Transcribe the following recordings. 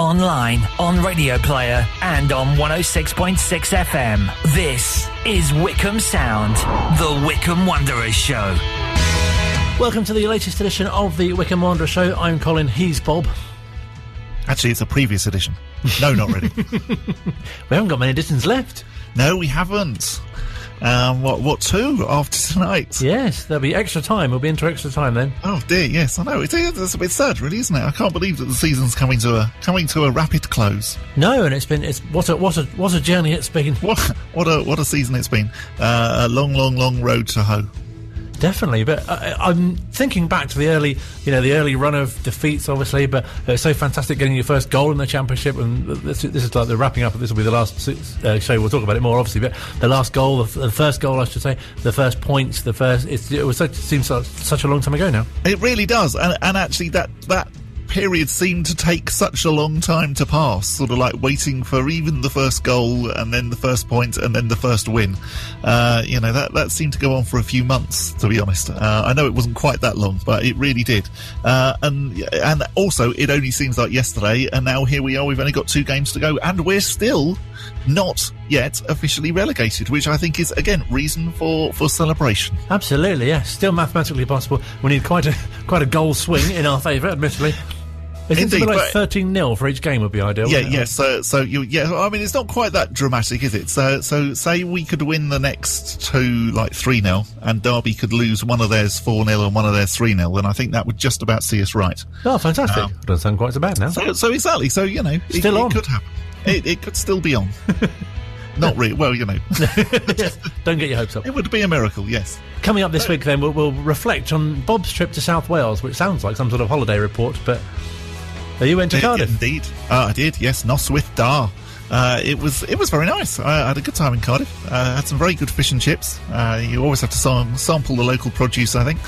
online, on Radio Player, and on 106.6 FM. This is Wycombe Sound, the Wycombe Wanderers Show. Welcome to the latest edition of the Wycombe Wanderers Show. I'm Colin, he's Bob. Actually, it's a previous edition. No, not really. We haven't got many editions left. No, we haven't. What, two after tonight? Yes, there'll be extra time. We'll be into extra time then. Oh dear, yes, I know. It's a bit sad, really, isn't it? I can't believe that the season's coming to a rapid close. No, and what a journey it's been. What a season it's been. A long road to hoe. Definitely, but I'm thinking back to the early run of defeats, obviously, but it's so fantastic getting your first goal in the Championship, and this is like the wrapping up. This will be the last show. We'll talk about it more, obviously, but the last goal, the first goal, I should say, the first points, it seems like such a long time ago now. It really does, and actually that period seemed to take such a long time to pass, sort of like waiting for even the first goal and then the first point and then the first win. That seemed to go on for a few months, to be honest. I know it wasn't quite that long, but it really did. And also, it only seems like yesterday, and now here we are, we've only got 2 games to go, and we're still not yet officially relegated, which I think is, again, reason for celebration. Absolutely, yes. Still mathematically possible. We need quite a goal swing in our favour, admittedly. It's something like 13-0 for each game would be ideal. Yeah. I mean, it's not quite that dramatic, is it? So say we could win the next 2, like 3-0, and Derby could lose one of theirs 4-0 and one of theirs 3-0, then I think that would just about see us right. Oh, fantastic! Doesn't sound quite so bad now. So exactly. So it could happen. It could still be on. Not really. Well, Yes, don't get your hopes up. It would be a miracle, yes. Coming up this week, then, we'll reflect on Bob's trip to South Wales, which sounds like some sort of holiday report, but you went to Cardiff. Indeed. I did, yes. Noswyth Da. It was very nice. I had a good time in Cardiff. Had some very good fish and chips. You always have to sample the local produce, I think.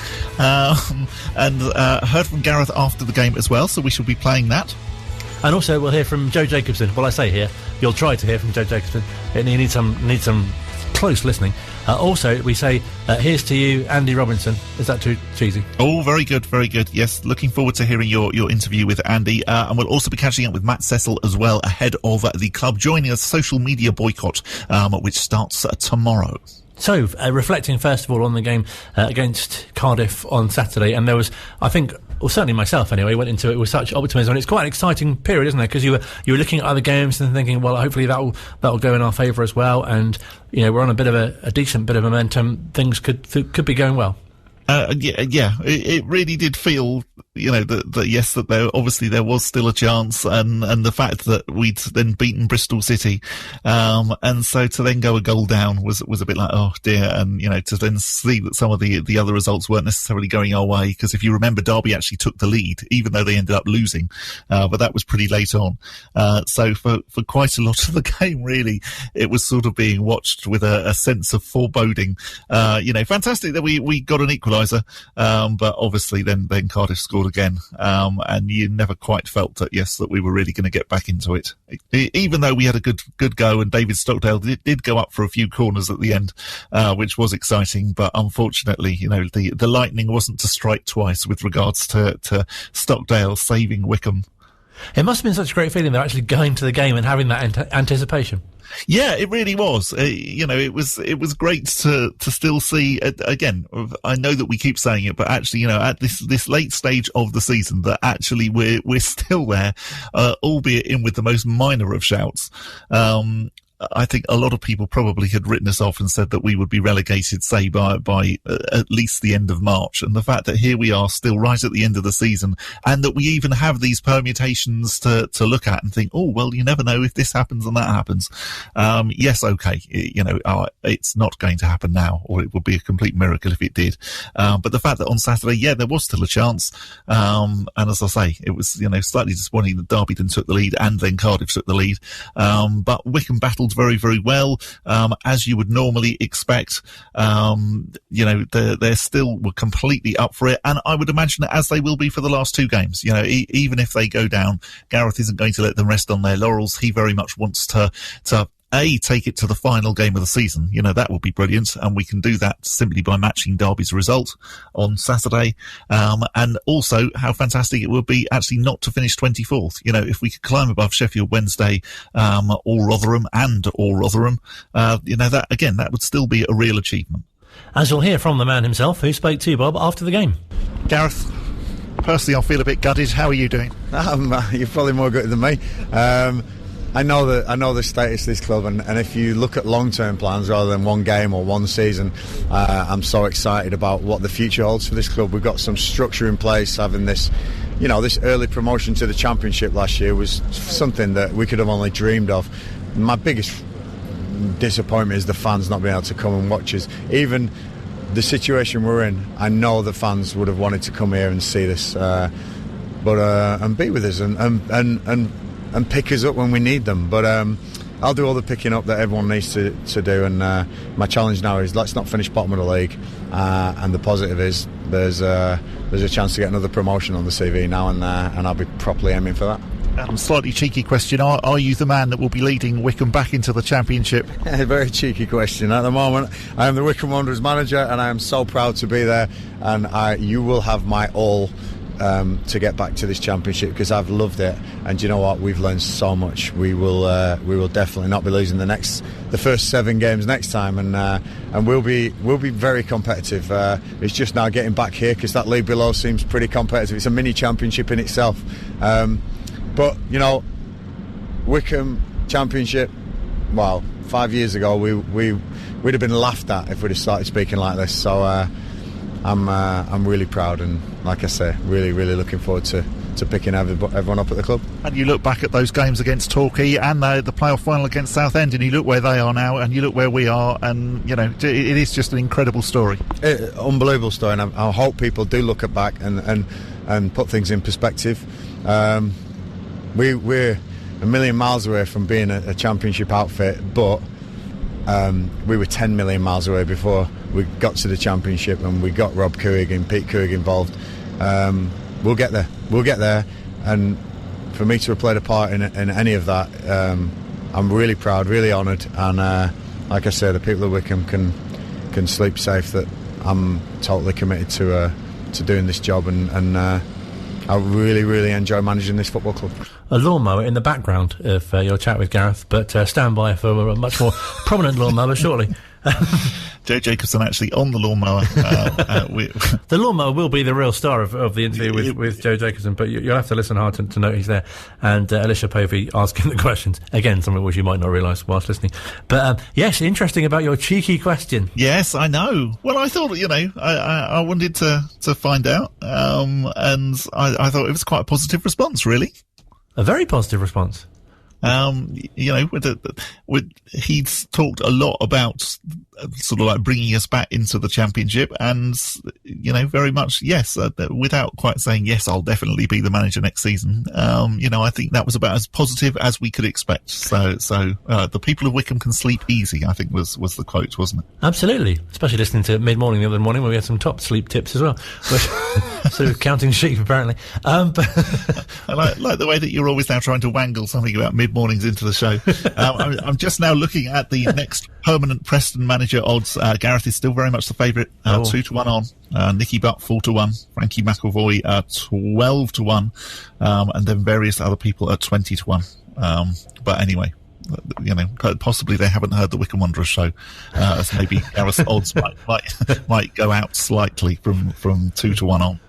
And heard from Gareth after the game as well, so we shall be playing that. And also we'll hear from Joe Jacobson. Well, I say here, you'll try to hear from Joe Jacobson. He needs some close listening. Also, we say, here's to you, Andy Robinson. Is that too cheesy? Oh, very good, very good. Yes, looking forward to hearing your interview with Andy. And we'll also be catching up with Matt Cecil as well, ahead of the club joining a social media boycott, which starts tomorrow. So, reflecting first of all on the game against Cardiff on Saturday, and there was, I think, well, certainly myself anyway, went into it with such optimism, and it's quite an exciting period, isn't it? Because you were looking at other games and thinking, well, hopefully that'll go in our favour as well, and we're on a bit of a decent bit of momentum. Things could be going well. It really did feel, that there was still a chance, and the fact that we'd then beaten Bristol City, and so to then go a goal down was a bit like, oh dear, and to then see that some of the other results weren't necessarily going our way, because if you remember, Derby actually took the lead, even though they ended up losing, but that was pretty late on. So for quite a lot of the game, really, it was sort of being watched with a sense of foreboding. Fantastic that we got an equaliser. But obviously then Cardiff scored again, and you never quite felt that we were really going to get back into it, even though we had a good go, and David Stockdale did go up for a few corners at the end, which was exciting, but unfortunately the lightning wasn't to strike twice with regards to Stockdale saving Wycombe. It must have been such a great feeling, though, actually going to the game and having that anticipation. Yeah, it really was. It was great to still see, again, I know that we keep saying it, but actually, at this late stage of the season, that actually we're still there, albeit in with the most minor of shouts. I think a lot of people probably had written us off and said that we would be relegated, say, by at least the end of March. And the fact that here we are still right at the end of the season, and that we even have these permutations to look at and think, oh, well, you never know if this happens and that happens. Yes, okay, it's not going to happen now, or it would be a complete miracle if it did. But the fact that on Saturday, there was still a chance. And as I say, it was, slightly disappointing that Derby then took the lead and then Cardiff took the lead. But Wycombe battled very, very well, as you would normally expect. They're still were completely up for it, and I would imagine that as they will be for the last two games. Even if they go down, Gareth isn't going to let them rest on their laurels. He very much wants to take it to the final game of the season. You know, that would be brilliant. And we can do that simply by matching Derby's result on Saturday. And also how fantastic it would be actually not to finish 24th. You know, if we could climb above Sheffield Wednesday, or Rotherham, you know, that would still be a real achievement. As you'll hear from the man himself, who spoke to you, Bob, after the game. Gareth, personally, I feel a bit gutted. How are you doing? You're probably more gutted than me. I know the status of this club, and if you look at long-term plans rather than one game or one season, I'm so excited about what the future holds for this club. We've got some structure in place. Having this, you know, this early promotion to the Championship last year was something that we could have only dreamed of. My biggest disappointment is the fans not being able to come and watch us. Even the situation we're in, I know the fans would have wanted to come here and see this, and be with us and pick us up when we need them. But I'll do all the picking up that everyone needs to do. And my challenge now is let's not finish bottom of the league. And the positive is there's a chance to get another promotion on the CV now, and I'll be properly aiming for that. Slightly cheeky question. Are you the man that will be leading Wycombe back into the Championship? A very cheeky question. At the moment, I am the Wycombe Wanderers manager, and I am so proud to be there. And you will have my all to get back to this Championship, because I've loved it. And you know what? We've learned so much. We will definitely not be losing the first 7 games next time, and we'll be very competitive. It's just now getting back here, because that league below seems pretty competitive. It's a mini Championship in itself. But, you know, Wycombe Championship, well, 5 years ago, we'd have been laughed at if we'd have started speaking like this. So I'm really proud, and, like I say, really, really looking forward to picking everyone up at the club. And you look back at those games against Torquay and the playoff final against Southend, and you look where they are now, and you look where we are, and, you know, it is just an incredible story. Unbelievable story, and I hope people do look back and put things in perspective. We're a million miles away from being a Championship outfit, but we were 10 million miles away before we got to the Championship, and we got Rob Couhig and Pete Couhig involved. We'll get there, and for me to have played a part in any of that, I'm really proud, really honoured, and like I say, the people of Wycombe can sleep safe that I'm totally committed to doing this job, and I really, really enjoy managing this football club. A lawnmower in the background of your chat with Gareth, but stand by for a much more prominent lawnmower shortly. Joe Jacobson actually on the lawnmower. The lawnmower will be the real star of the interview with Joe Jacobson, but you'll have to listen hard to know he's there. And Alicia Povey asking the questions. Again, something which you might not realise whilst listening. But yes, interesting about your cheeky question. Yes, I know. Well, I thought, you know, I wanted to find out, and I thought it was quite a positive response, really. A very positive response. You know, he's talked a lot about sort of like bringing us back into the Championship, and, you know, very much, yes, without quite saying, yes, I'll definitely be the manager next season. You know, I think that was about as positive as we could expect. So the people of Wycombe can sleep easy, I think was the quote, wasn't it? Absolutely. Especially listening to Mid-Morning the other morning, where we had some top sleep tips as well. Sort of counting sheep, apparently. But I like the way that you're always now trying to wangle something about mid-mornings into the show. I'm just now looking at the next permanent Preston manager odds. Gareth is still very much the favourite, 2-1 on. Nicky Butt 4-1, Frankie McAvoy 12-1, and then various other people at 20-1. But anyway, you know, possibly they haven't heard the Wycombe Wanderers show, as maybe Gareth's odds might go out slightly from 2-1 on.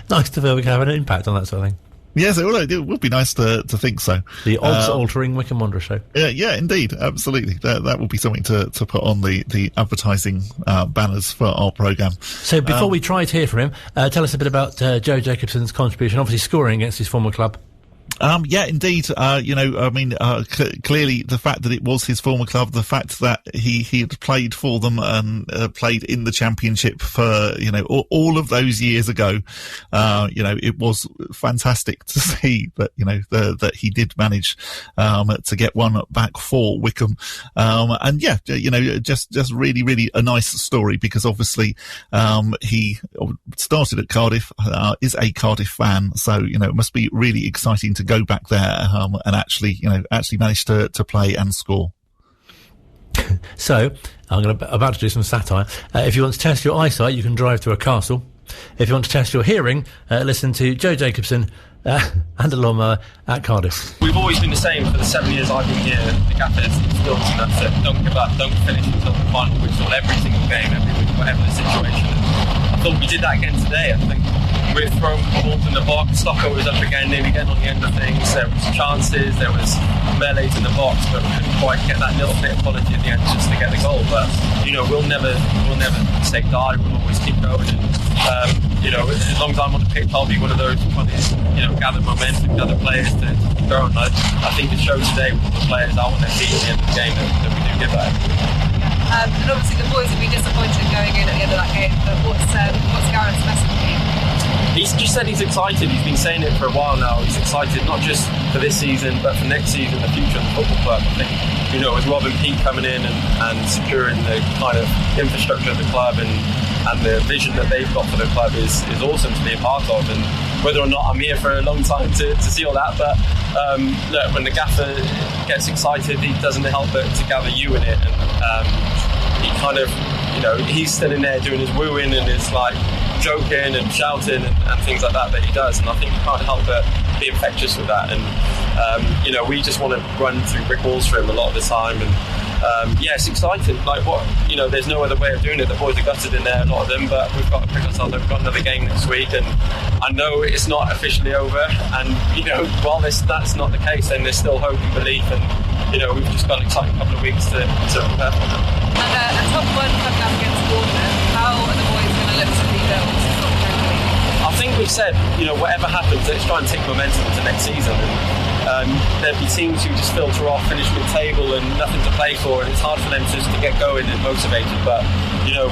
Nice to feel we can have an impact on that sort of thing. Yes, it would be nice to think so. The odds-altering Wycombe Wanderers show. Yeah, indeed, absolutely. That would be something to put on the advertising banners for our programme. So before we try to hear from him, tell us a bit about Joe Jacobson's contribution, obviously scoring against his former club. Yeah, indeed. You know, I mean, clearly the fact that it was his former club, the fact that he had played for them and played in the Championship for, you know, all of those years ago, you know, it was fantastic to see that, you know, that he did manage to get one back for Wycombe. And yeah, you know, just really, really a nice story, because obviously he started at Cardiff, is a Cardiff fan, so, you know, it must be really exciting to go back there and actually manage to play and score. So, about to do some satire. If you want to test your eyesight, you can drive to a castle. If you want to test your hearing, listen to Joe Jacobson and a lawnmower at Cardiff. We've always been the same for the 7 years I've been here. The gaffers still that's it. Don't give up, don't finish until the final whistle, every single game, every week, whatever the situation. I thought we did that again today. I think we're throwing balls in the box. Stocko was up again, nearly getting on the end of things. There was chances, there was melees in the box, but we couldn't quite get that little bit of quality at the end just to get the goal. But we'll never say die. We'll always keep going. And, as long as I'm on the pitch, I'll be one of those gather momentum, gather players to go. And I think it shows today with the players out on their feet at the end of the game that we do give that. And obviously the boys will be disappointed going in at the end of that game, but what's Gareth's message to you? He's just said he's excited. He's been saying it for a while now. He's excited not just for this season, but for next season, the future of the football club. I think, with Rob and Pete coming in and securing the kind of infrastructure of the club and the vision that they've got for the club is awesome to be a part of. And whether or not I'm here for a long time to see all that, but look, when the gaffer gets excited, he doesn't help but to gather you in it. And he kind of, he's standing there doing his wooing and his joking and shouting and things like that he does, and I think you can't help but be infectious with that. And we just want to run through brick walls for him a lot of the time, and it's exciting. There's no other way of doing it. The boys are gutted in there, a lot of them, but we've got to pick ourselves up. We've got another game next week, and I know it's not officially over, and while that's not the case, then there's still hope and belief, and we've just got an exciting couple of weeks to prepare for them. And a top one coming up against Bournemouth, how are the boys going to look to rebuild? I think we've said, whatever happens, let's try and take momentum into next season. And there'll be teams who just filter off, finish mid-table and nothing to play for, and it's hard for them just to get going and motivated. But,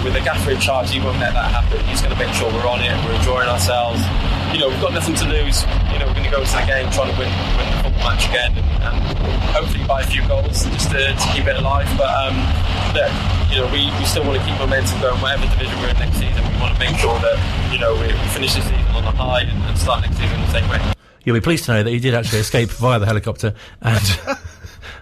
with the gaffer in charge, he won't let that happen. He's going to make sure we're on it, we're enjoying ourselves. We've got nothing to lose. We're going to go into the game trying to win the football match again and hopefully buy a few goals just to keep it alive. But we still want to keep momentum going. Whatever division we're in next season, we want to make sure that we finish this season on a high and start next season the same way. You'll be pleased to know that he did actually escape via the helicopter, and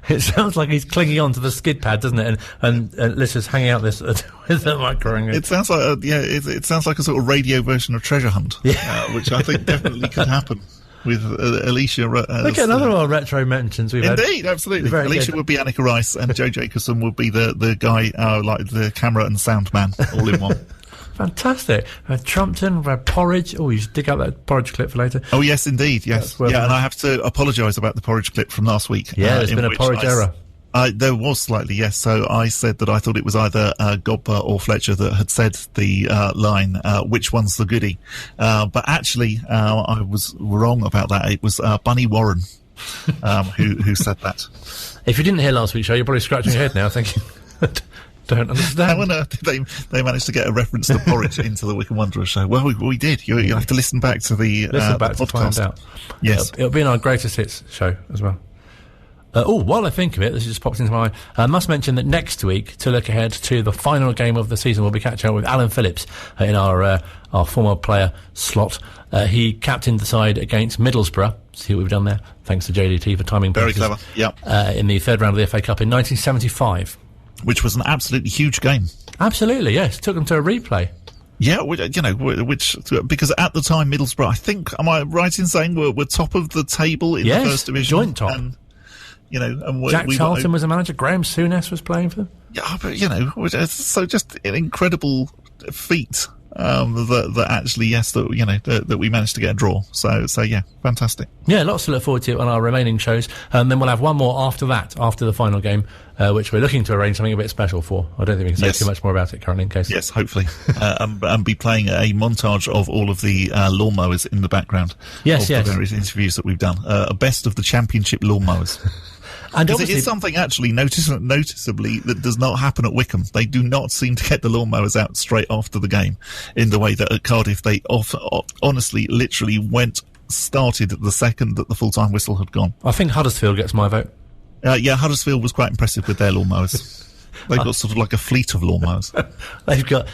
it sounds like he's clinging on to the skid pad, doesn't it? And Liz is hanging out this with the microphone. It sounds like it sounds like a sort of radio version of Treasure Hunt, which I think definitely could happen with Alicia. Look at another one retro mentions we've Indeed, had. Absolutely. Alicia would be Annika Rice, and Joe Jacobson would be the guy like the camera and sound man all in one. Fantastic. Trumpton, porridge. Oh, you should dig out that porridge clip for later. Oh, yes, indeed, yes. And I have to apologise about the porridge clip from last week. Yeah, there's been a porridge error. There was slightly, yes. So I said that I thought it was either Godber or Fletcher that had said the line, which one's the goodie? But actually, I was wrong about that. It was Bunny Warren who said that. If you didn't hear last week's show, you're probably scratching your head now thinking... Don't understand. How on earth did they managed to get a reference to porridge into the Wycombe Wanderers show? Well, we did. You have to listen back to the podcast. To find out. Yes. It'll be in our greatest hits show as well. While I think of it, this just popped into my mind. I must mention that next week, to look ahead to the final game of the season, we'll be catching up with Alan Phillips in our former player slot. He captained the side against Middlesbrough. See what we've done there? Thanks to JDT for timing. Very clever. Yeah. In the third round of the FA Cup in 1975. Which was an absolutely huge game. Absolutely, yes. Took them to a replay. Yeah, which because at the time Middlesbrough, I think, am I right in saying we're top of the table in the first division? Joint top. And, Jack Charlton was the manager. Graham Souness was playing for them. Yeah, but so just an incredible feat. That actually, yes, that we managed to get a draw. So yeah, fantastic. Yeah, lots to look forward to on our remaining shows. And then we'll have one more after that, after the final game, which we're looking to arrange something a bit special for. I don't think we can say too much more about it currently in case. Yes, hopefully. And be playing a montage of all of the lawnmowers in the background. Yes. The various interviews that we've done. A best of the championship lawnmowers. And it is something actually noticeably that does not happen at Wycombe. They do not seem to get the lawnmowers out straight after the game in the way that at Cardiff they honestly, literally started the second that the full-time whistle had gone. I think Huddersfield gets my vote. Yeah, Huddersfield was quite impressive with their lawnmowers. They've got sort of like a fleet of lawnmowers. They've got,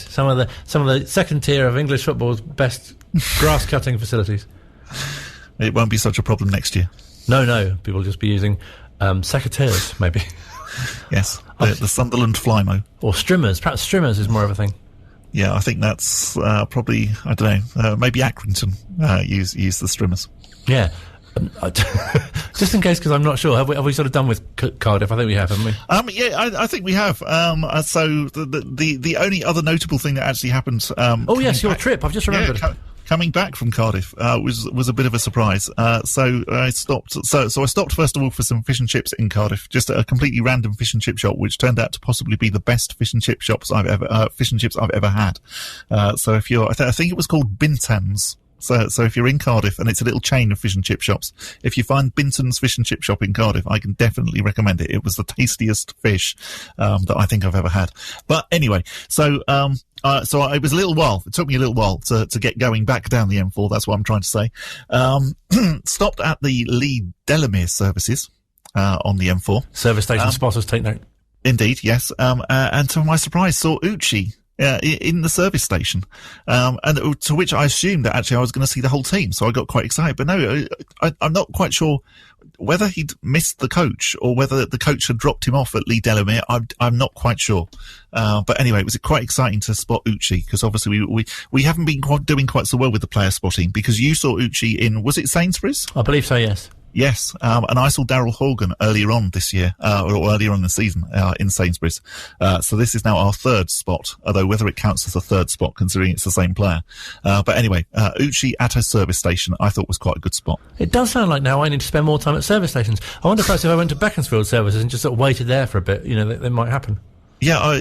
some of the second tier of English football's best grass cutting facilities. It won't be such a problem next year. No, people will just be using secateurs, maybe. Yes. The Sunderland Flymo. Or Strimmers. Perhaps Strimmers is more of a thing. Yeah, I think that's probably, I don't know, maybe Accrington use the Strimmers. Yeah. Just in case, because I'm not sure, have we sort of done with Cardiff? I think we have, haven't we? Yeah, I think we have. So the only other notable thing that actually happened. Yes, your trip. I've just remembered. Yeah, coming back from Cardiff was a bit of a surprise. So I stopped. So I stopped first of all for some fish and chips in Cardiff, just a completely random fish and chip shop, which turned out to possibly be the best fish and chip chips I've ever had. So if you're, I think it was called Bintan's. So if you're in Cardiff, and it's a little chain of fish and chip shops, if you find Binton's Fish and Chip Shop in Cardiff, I can definitely recommend it. It was the tastiest fish that I think I've ever had. But anyway, so it was a little while. It took me a little while to get going back down the M4. That's what I'm trying to say. Stopped at the Lee Delamere services on the M4. Service station spotters, take note. Indeed, yes. And to my surprise, saw Uchi in the service station, and to which I assumed that actually I was going to see the whole team, so I got quite excited. But no, I'm not quite sure whether he'd missed the coach or whether the coach had dropped him off at Lee Delamere. I'm not quite sure. But anyway, it was quite exciting to spot Uchi, because obviously we haven't been doing quite so well with the player spotting, because you saw Uchi in, was it Sainsbury's? I believe so, yes. Yes, and I saw Daryl Horgan earlier on this year, or earlier on in the season, in Sainsbury's. So this is now our third spot, although whether it counts as a third spot, considering it's the same player. But anyway, Uchi at a service station, I thought was quite a good spot. It does sound like now I need to spend more time at service stations. I wonder if I went to Beaconsfield services and just sort of waited there for a bit, that might happen. Yeah,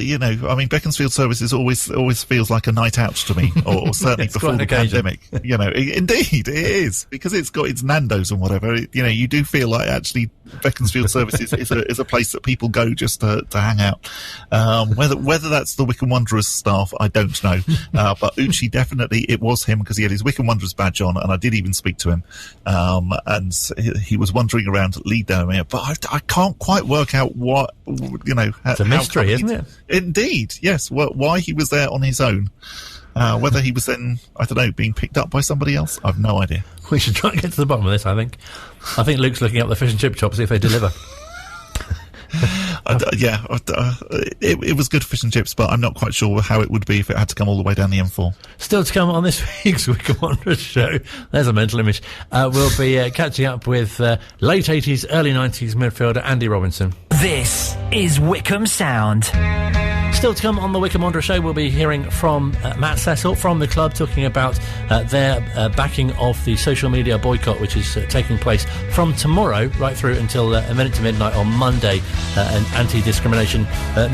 Beaconsfield services always feels like a night out to me, or certainly before the pandemic. Indeed, it is, because it's got its Nando's and whatever. You do feel like actually Beaconsfield services is a place that people go just to hang out. Whether that's the Wycombe Wanderers staff, I don't know. But Uchi, definitely, it was him, because he had his Wycombe Wanderers badge on, and I did even speak to him. And he was wandering around Lee Delamere, but I can't quite work out what, it's a mystery, isn't it? Indeed, yes. Why he was there on his own. Whether he was then, I don't know, being picked up by somebody else, I've no idea. We should try and get to the bottom of this, I think. I think Luke's looking up the fish and chip shop to see if they deliver. It was good fish and chips, but I'm not quite sure how it would be if it had to come all the way down the M4. Still to come on this week's Wycombe Wanderers Show. There's a mental image. We'll be catching up with late 80s, early 90s midfielder Andy Robinson. This is Wycombe Sound. Still to come on the Wycombe Wanderers Show, we'll be hearing from Matt Cecil from the club, talking about their backing of the social media boycott, which is taking place from tomorrow right through until a minute to midnight on Monday, an anti-discrimination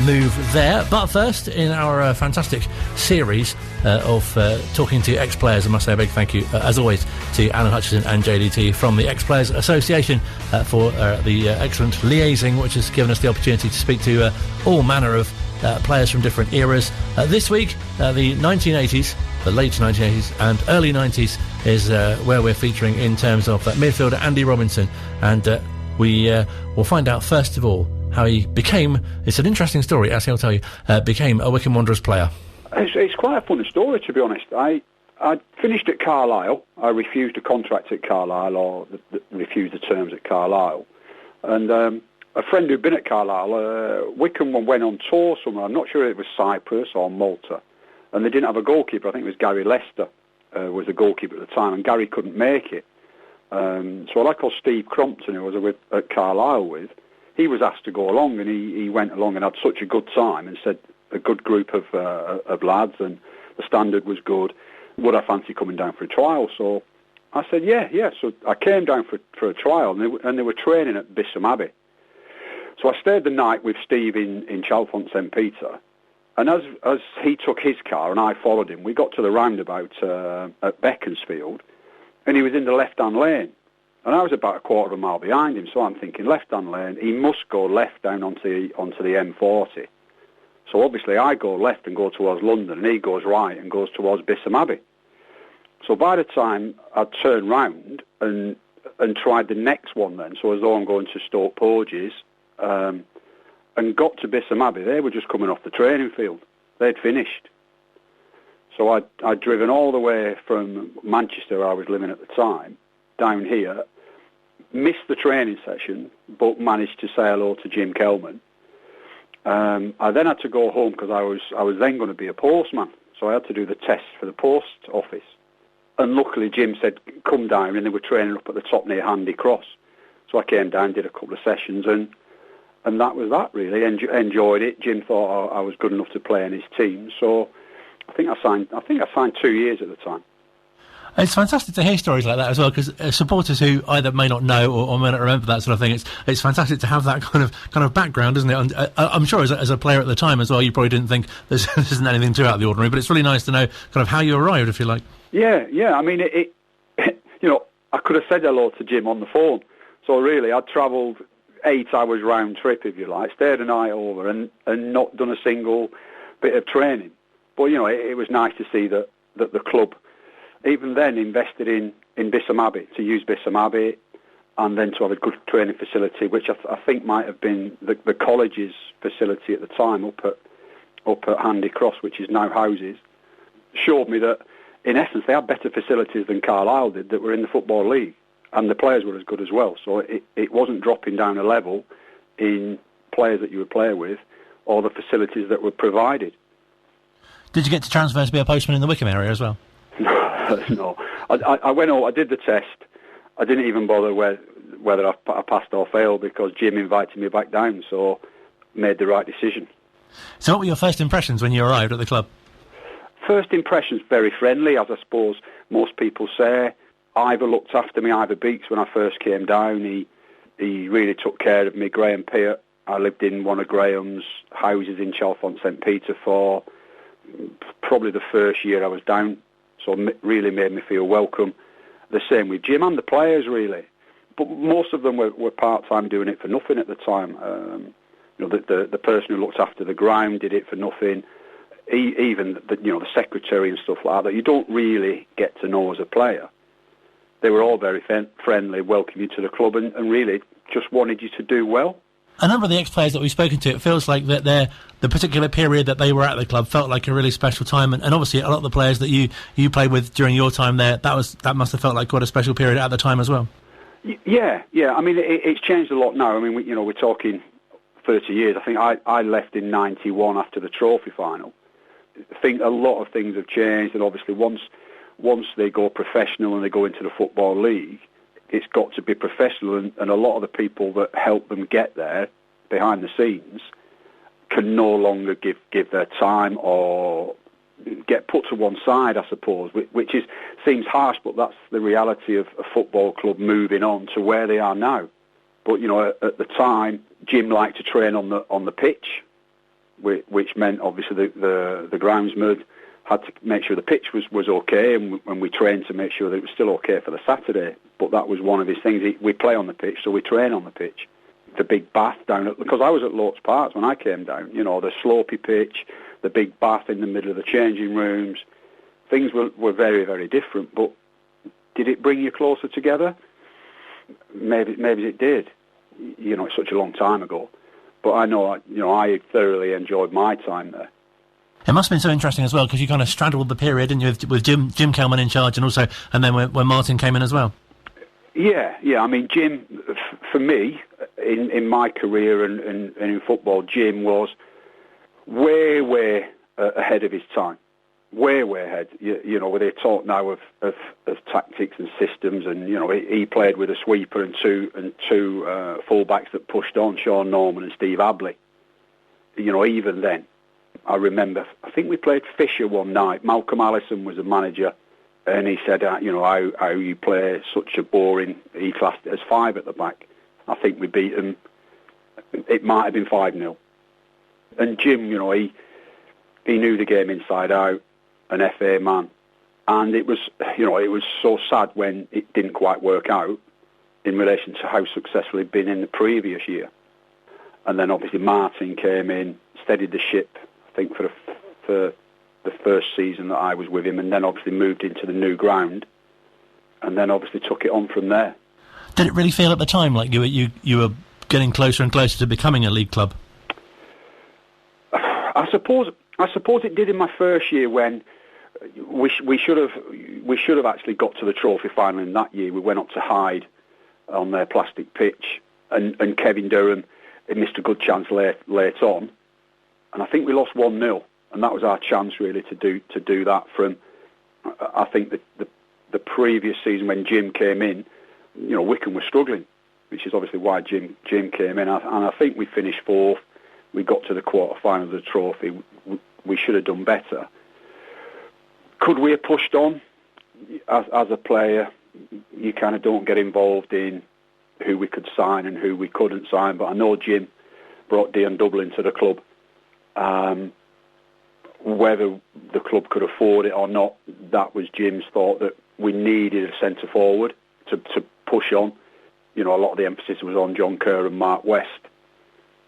move there. But first, in our fantastic series of talking to ex-players, I must say a big thank you, as always, to Alan Hutchison and JDT from the Ex-Players Association for the excellent liaising, which has given us the opportunity to speak to all manner of players from different eras. This week, the 1980s, the late 1980s and early 90s is where we're featuring in terms of midfielder Andy Robinson. And we will find out, first of all, how he became, it's an interesting story, as he'll tell you, became a Wycombe Wanderers player. It's quite a funny story, to be honest. I finished at Carlisle. I refused a contract at Carlisle, or refused the terms at Carlisle. And a friend who'd been at Carlisle, Wycombe went on tour somewhere. I'm not sure if it was Cyprus or Malta. And they didn't have a goalkeeper. I think it was Gary Lester was the goalkeeper at the time, and Gary couldn't make it. So a lad called Steve Crompton, who I was at Carlisle with, he was asked to go along, and he went along and had such a good time, and said a good group of lads, and the standard was good. Would I fancy coming down for a trial? So I said, yeah. So I came down for a trial, and they were training at Bisham Abbey. So I stayed the night with Steve in Chalfont St Peter, and as he took his car and I followed him, we got to the roundabout at Beaconsfield, and he was in the left-hand lane, and I was about a quarter of a mile behind him. So I'm thinking, left-hand lane, he must go left down onto the M40. So obviously I go left and go towards London, and he goes right and goes towards Bisham Abbey. So by the time I'd turned round and tried the next one then, so as though I'm going to Stoke Porges, and got to Bisham Abbey, they were just coming off the training field. They'd finished. So I'd driven all the way from Manchester, where I was living at the time, down here, missed the training session, but managed to say hello to Jim Kelman. I then had to go home because I was then going to be a postman, so I had to do the test for the post office. And luckily Jim said, come down, and they were training up at the top near Handy Cross. So I came down, did a couple of sessions, and that was that, really. Enjoyed it. Jim thought I was good enough to play in his team, so I think I signed 2 years at the time. It's fantastic to hear stories like that as well, because supporters who either may not know or may not remember that sort of thing, it's fantastic to have that kind of background, isn't it? And I'm sure as a player at the time as well, you probably didn't think this isn't anything too out of the ordinary, but it's really nice to know kind of how you arrived, if you like. Yeah. I mean, it I could have said hello to Jim on the phone. So really, I'd travelled 8 hours round trip, if you like, stayed a night over and not done a single bit of training. But, it was nice to see that the club, even then, invested in Bisham Abbey, to use Bisham Abbey, and then to have a good training facility, which I think might have been the college's facility at the time up at Handy Cross, which is now houses, showed me that, in essence, they had better facilities than Carlisle did that were in the Football League, and the players were as good as well. So it wasn't dropping down a level in players that you would play with or the facilities that were provided. Did you get to transfer to be a postman in the Wycombe area as well? No. I went out, I did the test. I didn't even bother whether I passed or failed because Jim invited me back down, so made the right decision. So what were your first impressions when you arrived at the club? First impressions, very friendly, as I suppose most people say. Ivor looked after me, Ivor Beeks, when I first came down. He really took care of me. Graham Peart, I lived in one of Graham's houses in Chalfont St Peter for probably the first year I was down, so really made me feel welcome. The same with Jim and the players, really. But most of them were part-time doing it for nothing at the time. The person who looked after the ground did it for nothing. Even the secretary and stuff like that, you don't really get to know as a player. They were all very friendly, welcoming you to the club, and really just wanted you to do well. A number of the ex-players that we've spoken to, it feels like that the particular period that they were at the club felt like a really special time, and obviously a lot of the players that you played with during your time there, that must have felt like quite a special period at the time as well. Yeah. I mean, it's changed a lot now. I mean, we're talking 30 years. I think I left in 91 after the trophy final. I think a lot of things have changed, and obviously once they go professional and they go into the Football League, it's got to be professional, and a lot of the people that help them get there behind the scenes can no longer give their time or get put to one side, I suppose, which seems harsh, but that's the reality of a football club moving on to where they are now. But at the time, Jim liked to train on the pitch, which meant obviously the groundsman had to make sure the pitch was okay, and we trained to make sure that it was still okay for the Saturday. But that was one of his things. We play on the pitch, so we train on the pitch. The big bath down because I was at Lotts Park when I came down. The slopey pitch, the big bath in the middle of the changing rooms. Things were very, very different. But did it bring you closer together? Maybe it did. It's such a long time ago. But I know, I thoroughly enjoyed my time there. It must have been so interesting as well, because you kind of straddled the period, didn't you, with Jim Kelman in charge, and then when Martin came in as well. Yeah. I mean, Jim, for me, in my career and in football, Jim was way ahead of his time. Way ahead. Where they talk now of tactics and systems, and he played with a sweeper and two fullbacks that pushed on, Sean Norman and Steve Abley. Even then, I remember, I think we played Fisher one night. Malcolm Allison was the manager, and he said, how you play such a boring, he classed it as 5 at the back. I think we beat them, it might have been 5-0. And Jim, he knew the game inside out, an FA man, and it was so sad when it didn't quite work out in relation to how successful he'd been in the previous year. And then obviously Martin came in, steadied the ship, I think for the first season that I was with him, and then obviously moved into the new ground, and then obviously took it on from there. Did it really feel at the time like you were getting closer and closer to becoming a league club? I suppose it did in my first year when we should have actually got to the trophy final in that year. We went up to Hyde on their plastic pitch, and Kevin Durham missed a good chance late on, and I think we lost 1-0, and that was our chance really to do that. From I think the previous season when Jim came in, Wycombe was struggling, which is obviously why Jim came in, and I think we finished fourth. We got to the quarter-final of the trophy. We should have done better. Could we have pushed on? As a player, you kind of don't get involved in who we could sign and who we couldn't sign, but I know Jim brought Dion Dublin to the club. Whether the club could afford it or not, that was Jim's thought, that we needed a centre forward to push on. A lot of the emphasis was on John Kerr and Mark West,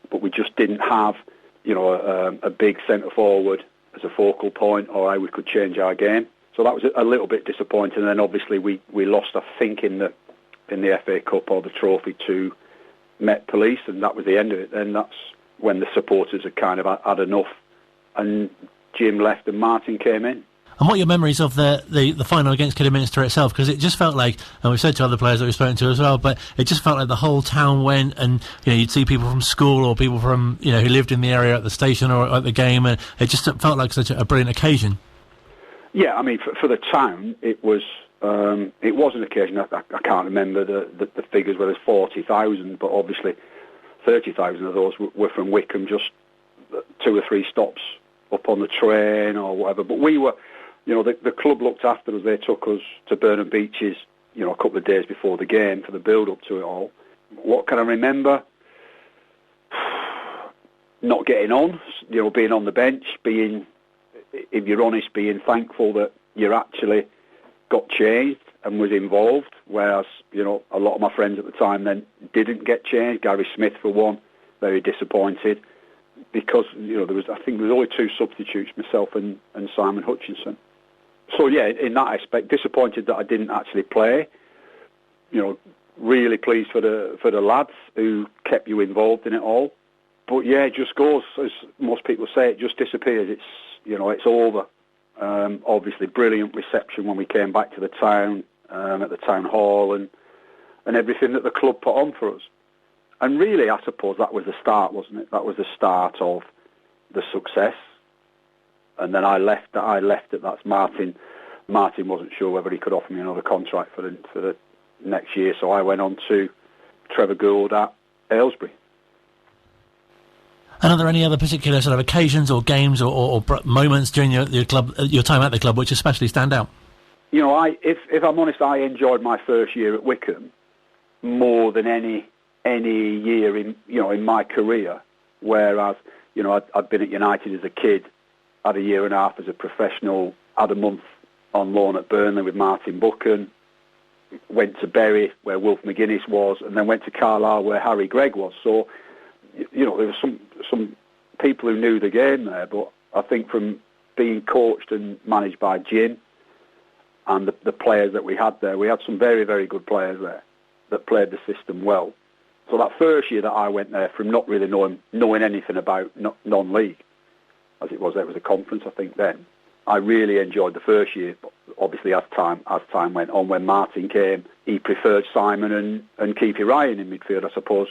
but we just didn't have, a big centre forward as a focal point, or how we could change our game. So that was a little bit disappointing. And then obviously we lost, I think, in the FA Cup or the trophy to Met Police, and that was the end of it. Then that's when the supporters had kind of had enough, and Jim left and Martin came in. And what are your memories of the final against Kidderminster itself? Because it just felt like, and we've said to other players that we've spoken to as well, but it just felt like the whole town went, and you'd see people from school or people from who lived in the area at the station or at the game, and it just felt like such a brilliant occasion. Yeah, I mean, for the town, it was an occasion. I can't remember the figures, whether it's 40,000, but obviously 30,000 of those were from Wycombe, just 2 or 3 stops up on the train or whatever. But we were, the club looked after us. They took us to Burnham Beeches, a couple of days before the game for the build-up to it all. What can I remember? Not getting on, being on the bench, being, if you're honest, being thankful that you actually got changed and was involved, whereas, a lot of my friends at the time then didn't get changed. Gary Smith, for one, very disappointed, because, there was only 2 substitutes, myself and Simon Hutchinson. So, yeah, in that aspect, disappointed that I didn't actually play. Really pleased for the lads who kept you involved in it all. But, yeah, it just goes, as most people say, it just disappears. It's, it's over. Obviously, brilliant reception when we came back to the town, at the town hall, and everything that the club put on for us. And really, I suppose that was the start, wasn't it? That was the start of the success. And then I left it. That's Martin. Martin wasn't sure whether he could offer me another contract for the next year, so I went on to Trevor Gould at Aylesbury. And are there any other particular sort of occasions or games or moments during your time at the club which especially stand out? If I'm honest, I enjoyed my first year at Wycombe more than any year in my career. Whereas I'd been at United as a kid, had a year and a half as a professional, had a month on loan at Burnley with Martin Buchan, went to Bury where Wilf McGuinness was, and then went to Carlisle where Harry Gregg was. So there were some people who knew the game there, but I think from being coached and managed by Jim and the players that we had there, we had some very, very good players there that played the system well. So that first year that I went there, from not really knowing anything about non-league, as it was, there was a conference, I think, then, I really enjoyed the first year. But obviously, as time went on, when Martin came, he preferred Simon and Keefe Ryan in midfield, I suppose,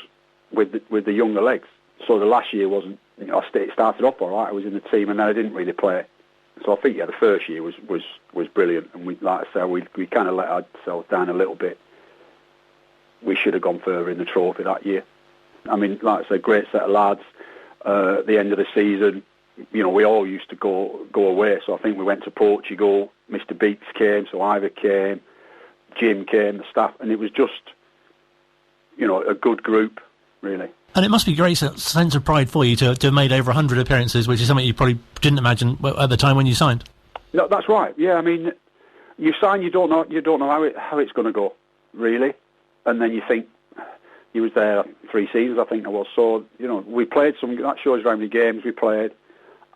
with the younger legs. So the last year wasn't, it started off all right. I was in the team, and then I didn't really play. So I think, the first year was brilliant, and we, like I said, we kind of let ourselves down a little bit. We should have gone further in the trophy that year. I mean, like I said, great set of lads. At the end of the season, we all used to go away. So I think we went to Portugal. Mr. Beeks came, so Ivor came, Jim came, the staff, and it was just, a good group, really. And it must be a great sense of pride for you to have made over 100 appearances, which is something you probably didn't imagine at the time when you signed. No, that's right. Yeah, I mean, you sign, you don't know how it's going to go, really. And then you think, he was there 3 seasons, I think I was. So, we played that shows you how many games we played.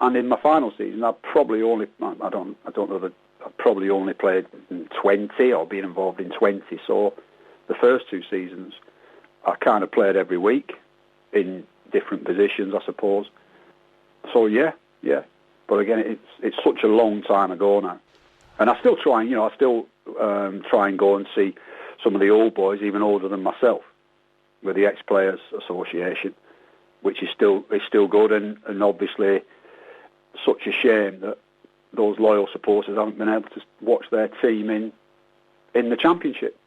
And in my final season, I probably only, I don't know that I probably only played 20 or been involved in 20. So the first 2 seasons, I kind of played every week in different positions, I suppose. So yeah. But again, it's such a long time ago now. And I still try and, try and go and see some of the old boys, even older than myself, with the Ex-Players Association, which is still good, and obviously such a shame that those loyal supporters haven't been able to watch their team in the Championship.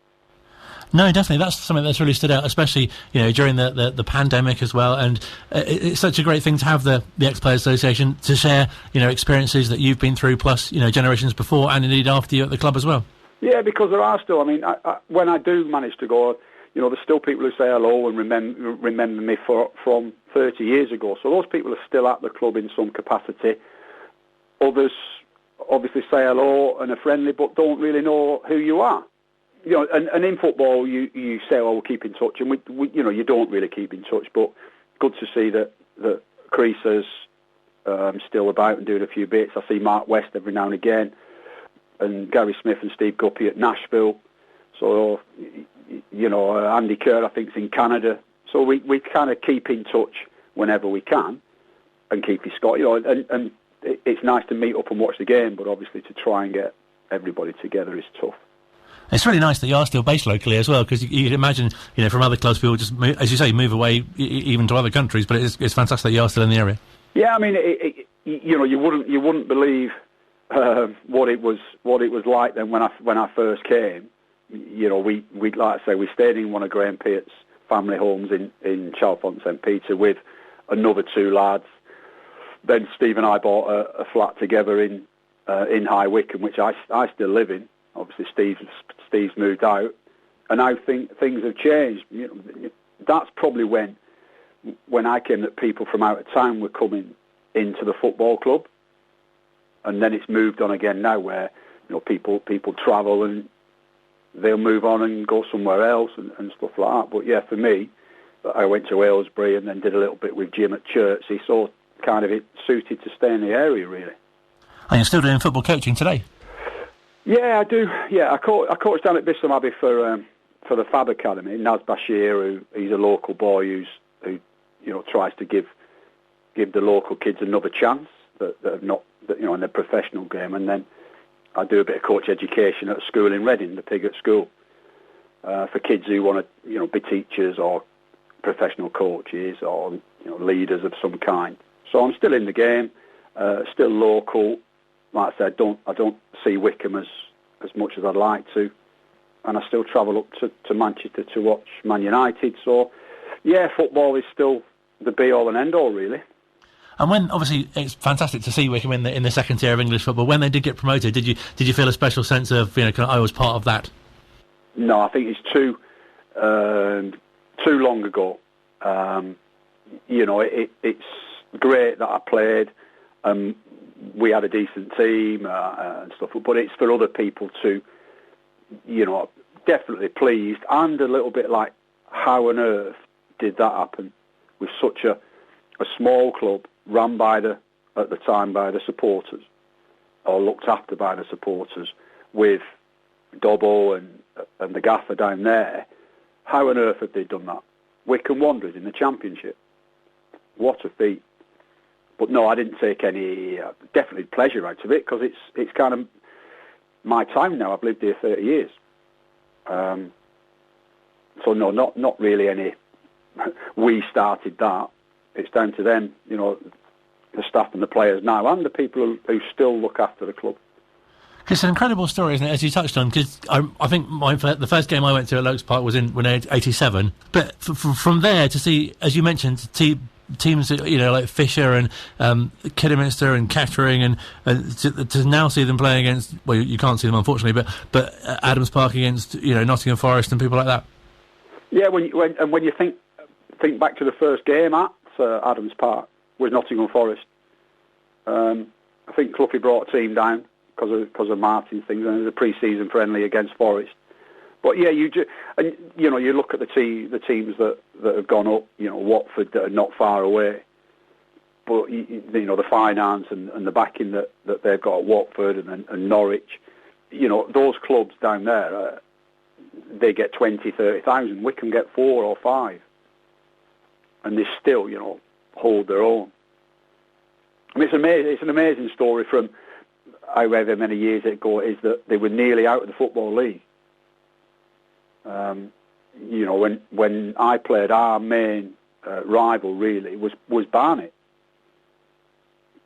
No, definitely. That's something that's really stood out, especially during the pandemic as well. And it's such a great thing to have the Ex-Players Association to share experiences that you've been through, plus generations before and indeed after you at the club as well. Yeah, because there are still. I mean, when I do manage to go, there's still people who say hello and remember me from 30 years ago. So those people are still at the club in some capacity. Others obviously say hello and are friendly, but don't really know who you are. And in football, you say, "Oh, we'll keep in touch," and we you don't really keep in touch. But good to see that Creaser's still about and doing a few bits. I see Mark West every now and again, and Gary Smith and Steve Guppy at Nashville. So Andy Kerr, I think, is in Canada. So we kind of keep in touch whenever we can, and Keithy Scott. And it's nice to meet up and watch the game, but obviously to try and get everybody together is tough. It's really nice that you are still based locally as well, because you can imagine, from other clubs, people just, as you say, move away even to other countries. But it's fantastic that you are still in the area. Yeah, I mean, you wouldn't believe what it was like then when I first came. We like I say, we stayed in one of Graham Peart's family homes in Chalfont St Peter with another two lads. Then Steve and I bought a flat together in High Wycombe, which I still live in. Obviously, Steve's moved out, and I think things have changed. That's probably when I came that people from out of town were coming into the football club, and then it's moved on again now, where people travel and they'll move on and go somewhere else and stuff like that. But yeah, for me, I went to Aylesbury and then did a little bit with Jim at Chertsey, so kind of it suited to stay in the area really. And you're still doing football coaching today? Yeah, I do. Yeah, I coach down at Bisham Abbey for the Fab Academy. Naz Bashir, he's a local boy who tries to give the local kids another chance that have not in their professional game. And then I do a bit of coach education at a school in Reading, the Pigott School, for kids who want to be teachers or professional coaches or leaders of some kind. So I'm still in the game, still local. Like I said, I don't see Wycombe as much as I'd like to, and I still travel up to Manchester to watch Man United. So, yeah, football is still the be-all and end-all, really. And when, obviously, it's fantastic to see Wycombe in the second tier of English football. When they did get promoted, did you feel a special sense of I was part of that? No, I think it's too long ago. It's great that I played. We had a decent team and stuff, but it's for other people to, definitely pleased and a little bit like, how on earth did that happen with such a small club run at the time by the supporters, or looked after by the supporters, with Dobbo and the gaffer down there. How on earth have they done that? Wycombe Wanderers in the Championship. What a feat. But no, I didn't take any definitely pleasure out of it, because it's kind of my time now. I've lived here 30 years. So no, not really any. We started that. It's down to them, the staff and the players now, and the people who still look after the club. It's an incredible story, isn't it, as you touched on, because I think the first game I went to at Lokes Park was in 87. But from there to see, as you mentioned, teams like Fisher and Kidderminster and Kettering, and to now see them playing against, well, you can't see them unfortunately, but Adams Park against Nottingham Forest and people like that. Yeah, when you think back to the first game at Adams Park with Nottingham Forest, I think Cloughie brought a team down because of Martin's things, and it was a pre-season friendly against Forest. But yeah, you look at the teams that have gone up, Watford, that are not far away. But the finance and the backing that they've got at Watford and Norwich, those clubs down there, they get 20, 30,000. Wycombe get 4 or 5, and they still hold their own. I mean, it's an amazing story from however many years ago it is that they were nearly out of the Football League. When I played, our main rival really was Barnet.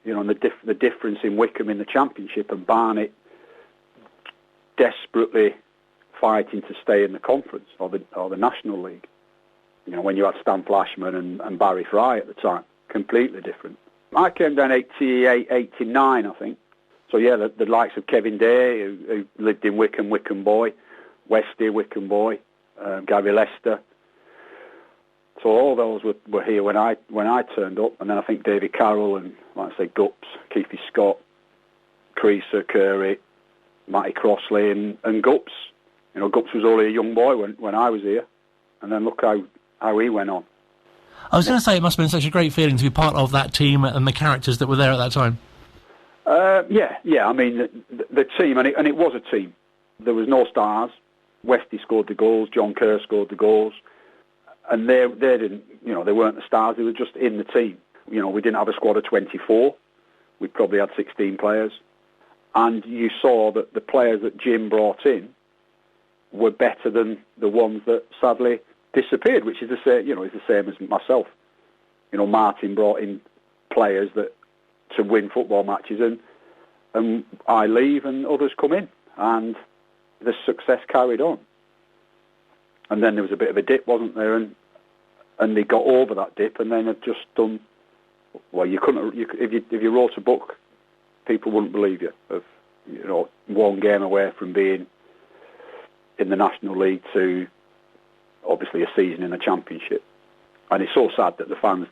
You know, and the difference in Wycombe in the Championship and Barnet desperately fighting to stay in the conference or the National League. You know, when you had Stan Flashman and Barry Fry at the time, completely different. I came down 88, 89, I think. So yeah, the likes of Kevin Day, who lived in Wycombe, Wycombe boy, Westy, Wycombe boy, Gary Lester. So all those were here when I turned up, and then I think David Carroll and, like I say, Gups, Keithy Scott, Creaser, Curry, Matty Crossley, and Gups. You know, Gups was only a young boy when I was here, and then look how he went on. I was going to say, it must have been such a great feeling to be part of that team and the characters that were there at that time. Yeah. I mean, the team, and it was a team. There was no stars. Westy scored the goals. John Kerr scored the goals. And they didn't, you know, they weren't the stars. They were just in the team. You know, we didn't have a squad of 24. We probably had 16 players. And you saw that the players that Jim brought in were better than the ones that sadly disappeared, which is the same, you know, is the same as myself. You know, Martin brought in players that to win football matches, and I leave and others come in, and the success carried on. And then there was a bit of a dip, wasn't there? And they got over that dip, and then had just done well. You couldn't, if you wrote a book, people wouldn't believe you. Of, you know, one game away from being in the National League to obviously a season in the Championship. And it's so sad that the fans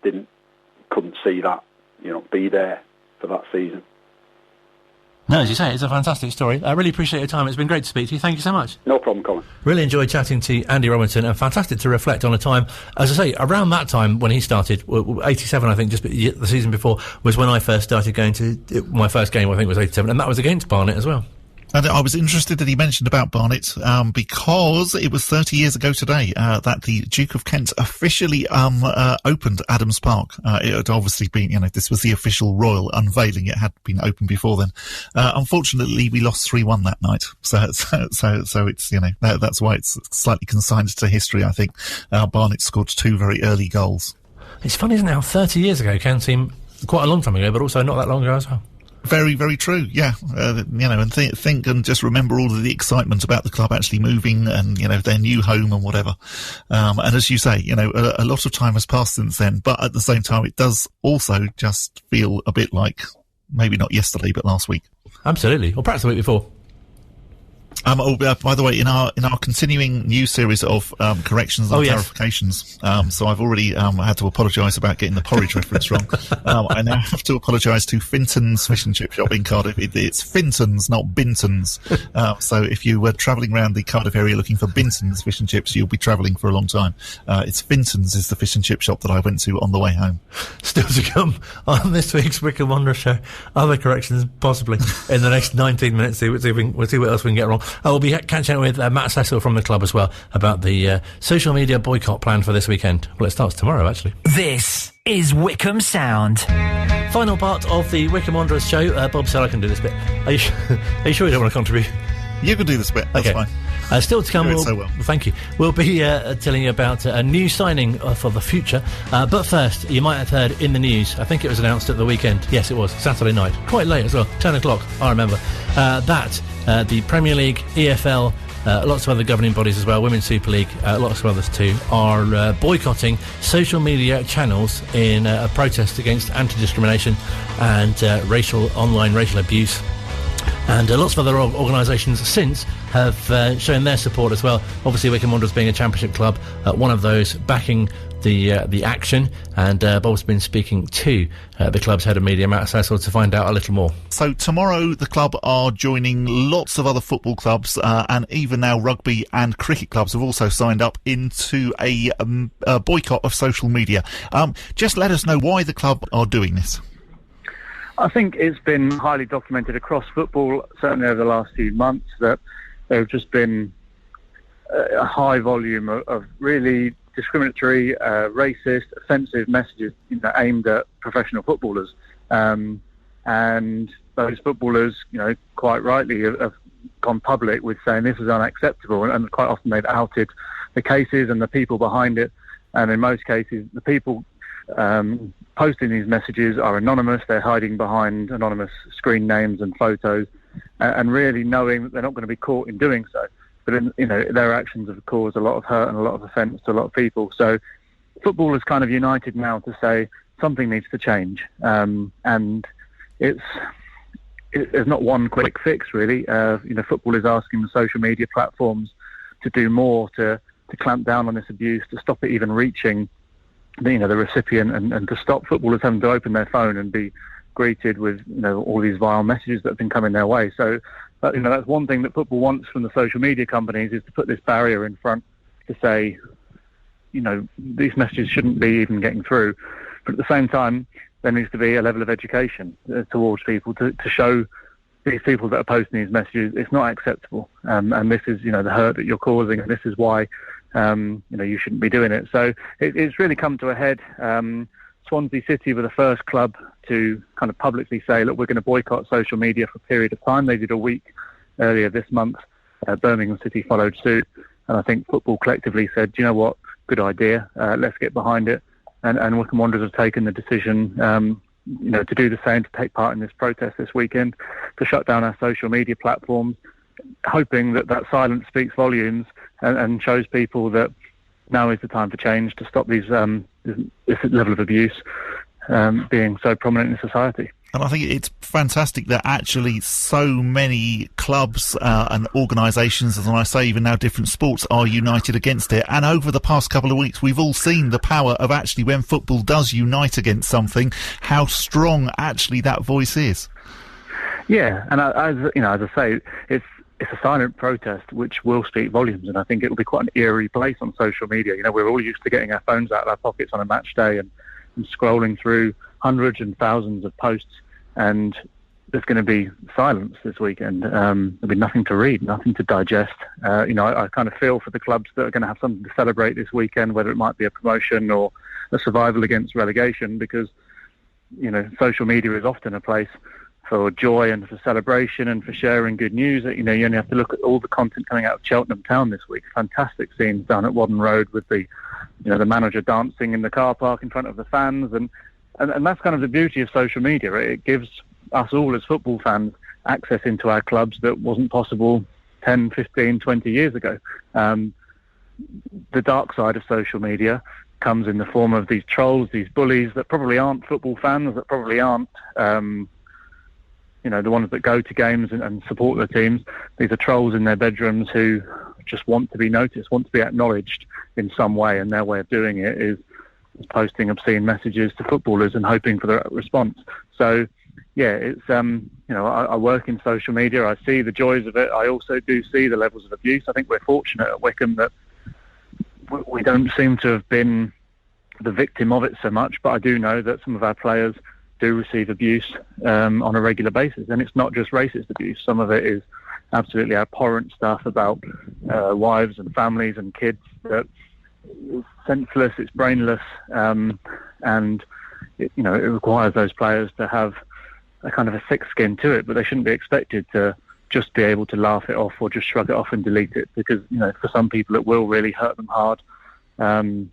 couldn't see that, you know, be there for that season. No, as you say, it's a fantastic story. I really appreciate your time. It's been great to speak to you. Thank you so much. No problem, Colin. Really enjoyed chatting to Andy Robinson, and fantastic to reflect on a time, as I say, around that time when he started, 87 I think, just the season before, was when I first started going to, my first game I think was 87, and that was against Barnet as well. And I was interested that he mentioned about Barnet, because it was 30 years ago today, that the Duke of Kent officially, opened Adams Park. It had obviously been, you know, this was the official royal unveiling. It had been open before then. Unfortunately, we lost 3-1 that night. So it's, you know, that's why it's slightly consigned to history, I think. Barnet scored 2 very early goals. It's funny, isn't it, how 30 years ago can seem quite a long time ago, but also not that long ago as well. Very, very true. Yeah, you know, and think and just remember all of the excitement about the club actually moving and, you know, their new home and whatever. And as you say, you know, a lot of time has passed since then, but at the same time, it does also just feel a bit like maybe not yesterday, but last week. Absolutely, or perhaps the week before. By the way, in our continuing news series of corrections and clarifications, so I've already had to apologise about getting the porridge reference wrong. I now have to apologise to Finton's Fish and Chip Shop in Cardiff. It's Finton's, not Binton's. So if you were travelling around the Cardiff area looking for Binton's Fish and Chips, you'll be travelling for a long time. It's Finton's is the fish and chip shop that I went to on the way home. Still to come on this week's Wycombe Wanderers Show. Other corrections possibly in the next 19 minutes. We'll see what else we can get wrong. We'll be catching up with Matt Cecil from the club as well about the social media boycott plan for this weekend. Well, it starts tomorrow, actually. This is Wycombe Sound. Final part of the Wycombe Wanderers Show. Bob said I can do this bit. Are you sure you don't want to contribute? You can do this bit. That's fine. Still to come, thank you. We'll be telling you about a new signing for the future. But first, you might have heard in the news, I think it was announced at the weekend. Yes, it was, Saturday night. Quite late as well, 10 o'clock, I remember. That the Premier League, EFL, lots of other governing bodies as well, Women's Super League, lots of others too, are boycotting social media channels in a protest against anti-discrimination and online racial abuse. And lots of other organisations since have shown their support as well. Obviously, Wycombe Wanderers being a championship club, one of those backing the action. And Bob's been speaking to the club's head of media, Matt Cecil, to find out a little more. So tomorrow, the club are joining lots of other football clubs, and even now rugby and cricket clubs have also signed up into a boycott of social media. Just let us know why the club are doing this. I think it's been highly documented across football, certainly over the last few months, that there have just been a high volume of really discriminatory, racist, offensive messages, you know, aimed at professional footballers. And those footballers, you know, quite rightly have gone public with saying this is unacceptable, and quite often they've outed the cases and the people behind it. And in most cases, the people posting these messages are anonymous. They're hiding behind anonymous screen names and photos, and really knowing that they're not going to be caught in doing so. But their actions have caused a lot of hurt and a lot of offence to a lot of people. So football is kind of united now to say something needs to change, and there's not one quick fix really. Football is asking the social media platforms to do more to clamp down on this abuse, to stop it even reaching the recipient, and to stop footballers having to open their phone and be greeted with all these vile messages that have been coming their way. So that's one thing that football wants from the social media companies, is to put this barrier in front to say these messages shouldn't be even getting through. But at the same time, there needs to be a level of education towards people to show these people that are posting these messages it's not acceptable, and this is the hurt that you're causing, and this is why you shouldn't be doing it. So it's really come to a head. Swansea City were the first club to kind of publicly say, look, we're going to boycott social media for a period of time. They did a week earlier this month. Birmingham City followed suit, and I think football collectively said, you know what, good idea, let's get behind it. And Wycombe Wanderers have taken the decision to do the same, to take part in this protest this weekend, to shut down our social media platforms, hoping that silence speaks volumes and shows people that now is the time for change, to stop this level of abuse being so prominent in society. And I think it's fantastic that actually so many clubs and organisations, and I say even now different sports, are united against it. And over the past couple of weeks, we've all seen the power of actually when football does unite against something, how strong actually that voice is. Yeah, and as I say, it's a silent protest which will speak volumes, and I think it will be quite an eerie place on social media. We're all used to getting our phones out of our pockets on a match day and scrolling through hundreds and thousands of posts, and there's going to be silence this weekend. There'll be nothing to read, nothing to digest. I kind of feel for the clubs that are going to have something to celebrate this weekend, whether it might be a promotion or a survival against relegation, because social media is often a place for joy and for celebration and for sharing good news. You only have to look at all the content coming out of Cheltenham Town this week. Fantastic scenes down at Wadden Road with the manager dancing in the car park in front of the fans, and that's kind of the beauty of social media. It gives us all as football fans access into our clubs that wasn't possible 10, 15, 20 years ago. The dark side of social media comes in the form of these trolls, these bullies that probably aren't football fans, that probably aren't the ones that go to games and support their teams. These are trolls in their bedrooms who just want to be noticed, want to be acknowledged in some way, and their way of doing it is posting obscene messages to footballers and hoping for the response. So, yeah, it's I work in social media. I see the joys of it. I also do see the levels of abuse. I think we're fortunate at Wycombe that we don't seem to have been the victim of it so much, but I do know that some of our players do receive abuse on a regular basis, and it's not just racist abuse. Some of it is absolutely abhorrent stuff about wives and families and kids that is senseless, it's brainless, and it requires those players to have a kind of a thick skin to it, but they shouldn't be expected to just be able to laugh it off or just shrug it off and delete it, because for some people it will really hurt them hard, and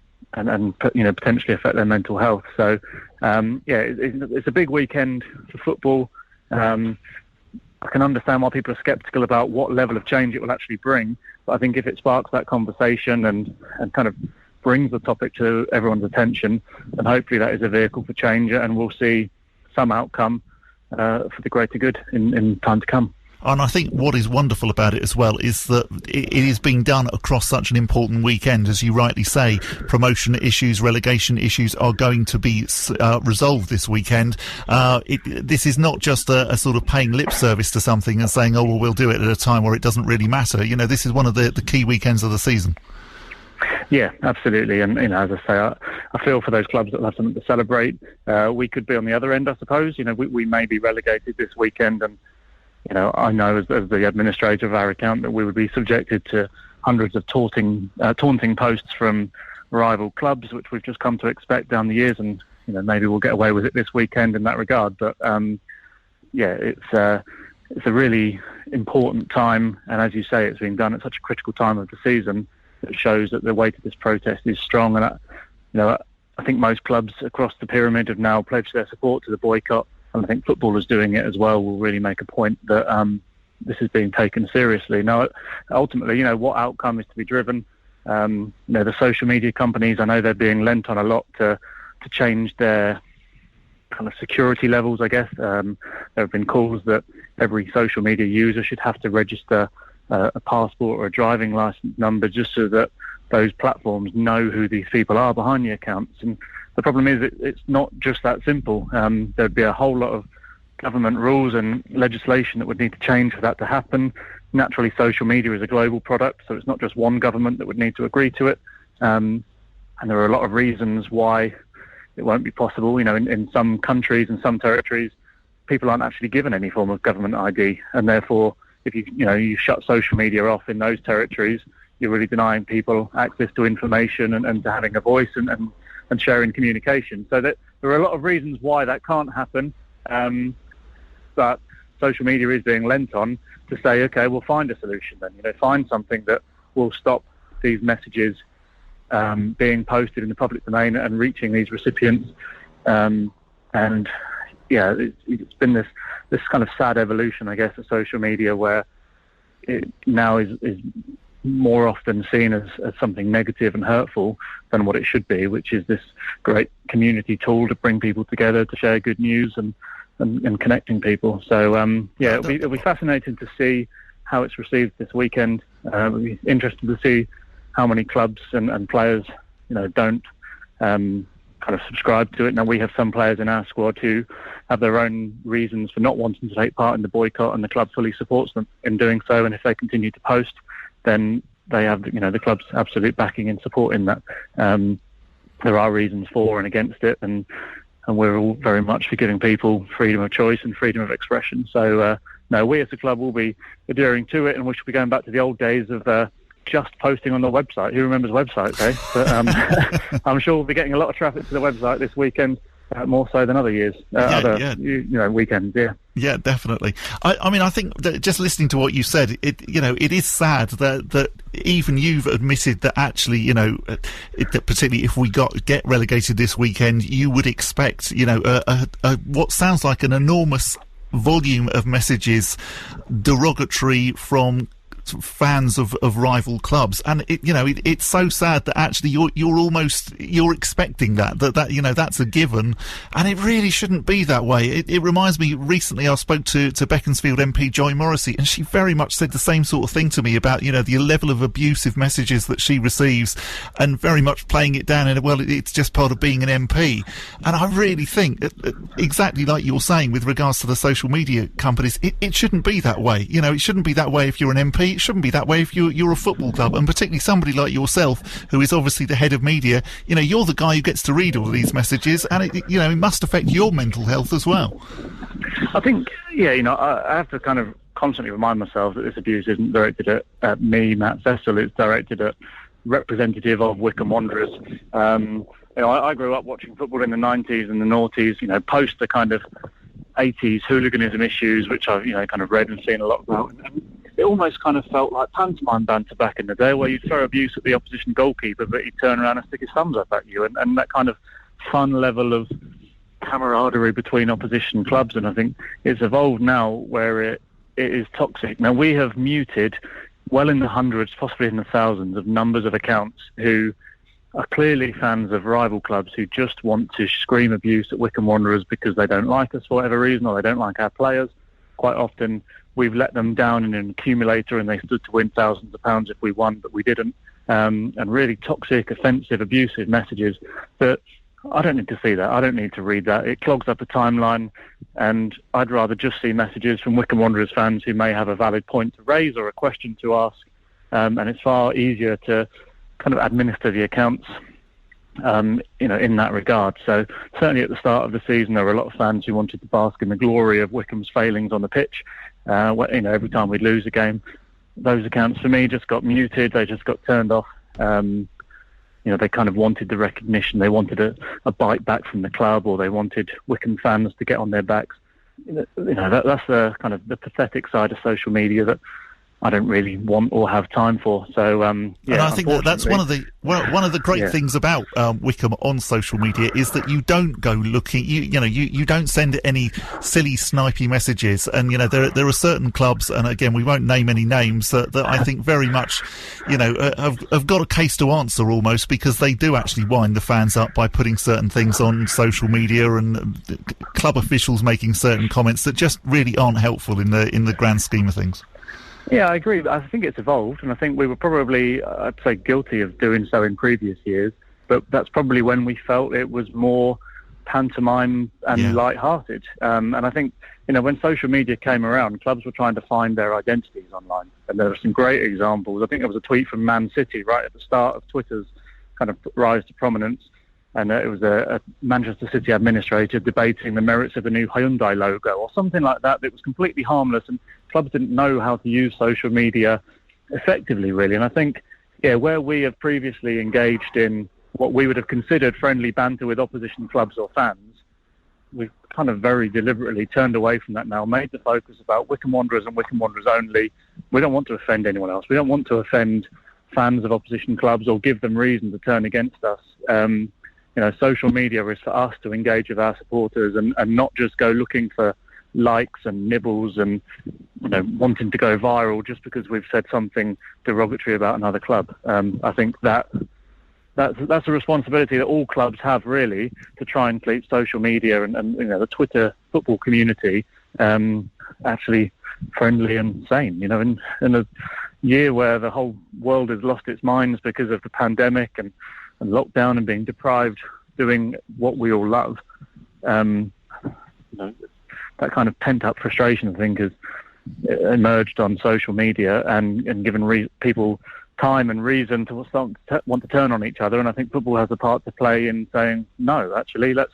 potentially affect their mental health. So it's a big weekend for football. I can understand why people are sceptical about what level of change it will actually bring, but I think if it sparks that conversation and kind of brings the topic to everyone's attention, then hopefully that is a vehicle for change, and we'll see some outcome for the greater good in time to come. And I think what is wonderful about it as well is that it is being done across such an important weekend. As you rightly say, promotion issues, relegation issues are going to be resolved this weekend. This is not just a sort of paying lip service to something and saying, oh, well, we'll do it at a time where it doesn't really matter. This is one of the key weekends of the season. Yeah, absolutely. And, as I say, I feel for those clubs that have something to celebrate. We could be on the other end, I suppose. We may be relegated this weekend, and I know as the administrator of our account that we would be subjected to hundreds of taunting posts from rival clubs, which we've just come to expect down the years, and maybe we'll get away with it this weekend in that regard. But it's a really important time, and as you say, it's being done at such a critical time of the season. It shows that the weight of this protest is strong, and I think most clubs across the pyramid have now pledged their support to the boycott, and I think footballers doing it as well will really make a point that this is being taken seriously. Now, ultimately, what outcome is to be driven? The social media companies, I know they're being lent on a lot to change their kind of security levels, I guess. There have been calls that every social media user should have to register a passport or a driving license number just so that those platforms know who these people are behind the accounts. And the problem is it's not just that simple. There'd be a whole lot of government rules and legislation that would need to change for that to happen. Naturally, social media is a global product, so it's not just one government that would need to agree to it. And there are a lot of reasons why it won't be possible. In some countries and some territories, people aren't actually given any form of government ID, and therefore, if you shut social media off in those territories, you're really denying people access to information and to having a voice and sharing communication. So that there are a lot of reasons why that can't happen, but social media is being lent on to say, okay, we'll find a solution then. Find something that will stop these messages being posted in the public domain and reaching these recipients. It's been this kind of sad evolution, I guess, of social media, where it now is more often seen as something negative and hurtful than what it should be, which is this great community tool to bring people together, to share good news and connecting people. So it'll be fascinating to see how it's received this weekend. It'll be interesting to see how many clubs and players don't kind of subscribe to it. Now, we have some players in our squad who have their own reasons for not wanting to take part in the boycott, and the club fully supports them in doing so. And if they continue to post, then they have the club's absolute backing and support in that. There are reasons for and against it, and we're all very much for giving people freedom of choice and freedom of expression. So no, we as a club will be adhering to it, and we should be going back to the old days of just posting on the website. Who remembers websites, eh? But I'm sure we'll be getting a lot of traffic to the website this weekend, more so than other years, weekends. Yeah, definitely. I think that just listening to what you said, it is sad that even you've admitted that actually, that particularly if we get relegated this weekend, you would expect, what sounds like an enormous volume of messages derogatory from fans of rival clubs, and it's so sad that actually you're expecting that's a given, and it really shouldn't be that way. It reminds me, recently I spoke to Beaconsfield MP Joy Morrissey, and she very much said the same sort of thing to me about the level of abusive messages that she receives, and very much playing it down in it's just part of being an MP. And I really think exactly like you're saying with regards to the social media companies, it shouldn't be that way. It shouldn't be that way if you're an MP. It shouldn't be that way if you're a football club, and particularly somebody like yourself, who is obviously the head of media. You're the guy who gets to read all of these messages, and it must affect your mental health as well. I think, I have to kind of constantly remind myself that this abuse isn't directed at me, Matt Cecil. It's directed at representative of Wycombe Wanderers. I grew up watching football in the 90s and the noughties, post the kind of 80s hooliganism issues, which I've kind of read and seen a lot about. And it almost kind of felt like pantomime banter back in the day, where you'd throw abuse at the opposition goalkeeper, but he'd turn around and stick his thumbs up at you, and that kind of fun level of camaraderie between opposition clubs. And I think it's evolved now where it is toxic. Now, we have muted well in the hundreds, possibly in the thousands, of numbers of accounts who are clearly fans of rival clubs, who just want to scream abuse at Wycombe Wanderers because they don't like us for whatever reason, or they don't like our players. Quite often we've let them down in an accumulator, and they stood to win thousands of pounds if we won, but we didn't. And really toxic, offensive, abusive messages that I don't need to see that. I don't need to read that. It clogs up a timeline, and I'd rather just see messages from Wycombe Wanderers fans who may have a valid point to raise or a question to ask. And it's far easier to kind of administer the accounts, in that regard. So certainly at the start of the season, there were a lot of fans who wanted to bask in the glory of Wycombe's failings on the pitch. Every time we'd lose a game, those accounts for me just got muted. They just got turned off. They kind of wanted the recognition. They wanted a bite back from the club, or they wanted Wycombe fans to get on their backs. That's the kind of the pathetic side of social media that I don't really want or have time for. So, and I think that's one of the great things about Wycombe on social media is that you don't go looking. You don't send any silly snipey messages. And there are certain clubs, and again we won't name any names, that I think very much have got a case to answer almost, because they do actually wind the fans up by putting certain things on social media, and club officials making certain comments that just really aren't helpful in the grand scheme of things. Yeah, I agree. I think it's evolved, and I think we were probably, I'd say, guilty of doing so in previous years, but that's probably when we felt it was more pantomime and light-hearted. And I think, when social media came around, clubs were trying to find their identities online, and there are some great examples. I think there was a tweet from Man City right at the start of Twitter's kind of rise to prominence, and it was a Manchester City administrator debating the merits of a new Hyundai logo or something like that. That was completely harmless, and clubs didn't know how to use social media effectively, really. And I think, where we have previously engaged in what we would have considered friendly banter with opposition clubs or fans, we've kind of very deliberately turned away from that now, made the focus about Wycombe Wanderers and Wycombe Wanderers only. We don't want to offend anyone else. We don't want to offend fans of opposition clubs or give them reason to turn against us. Social media is for us to engage with our supporters and not just go looking for likes and nibbles and wanting to go viral just because we've said something derogatory about another club. I think that's a responsibility that all clubs have, really, to try and keep social media and the Twitter football community actually friendly and sane. In a year where the whole world has lost its minds because of the pandemic and lockdown and being deprived doing what we all love, that kind of pent-up frustration, I think, has emerged on social media and given people time and reason to want to turn on each other. And I think football has a part to play in saying, no, actually, let's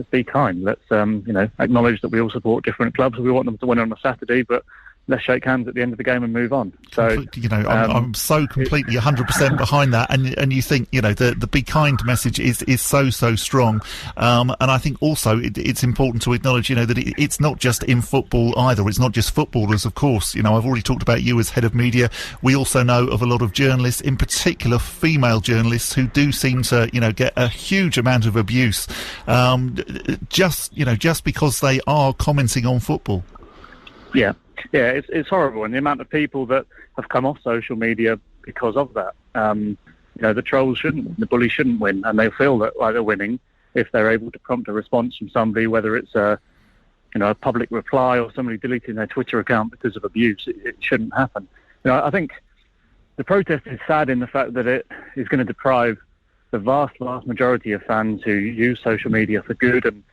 be kind. Let's acknowledge that we all support different clubs. We want them to win on a Saturday, but let's shake hands at the end of the game and move on. So, I'm so completely 100% behind that. And you think, the be kind message is so strong. And I think also it's important to acknowledge, that it's not just in football either. It's not just footballers, of course. I've already talked about you as head of media. We also know of a lot of journalists, in particular female journalists, who do seem to, get a huge amount of abuse, just because they are commenting on football. Yeah. Yeah, it's horrible, and the amount of people that have come off social media because of that. The trolls shouldn't win, the bullies shouldn't win, and they feel that they're winning if they're able to prompt a response from somebody, whether it's a public reply or somebody deleting their Twitter account because of abuse. It shouldn't happen. I think the protest is sad in the fact that it is going to deprive the vast majority of fans who use social media for good and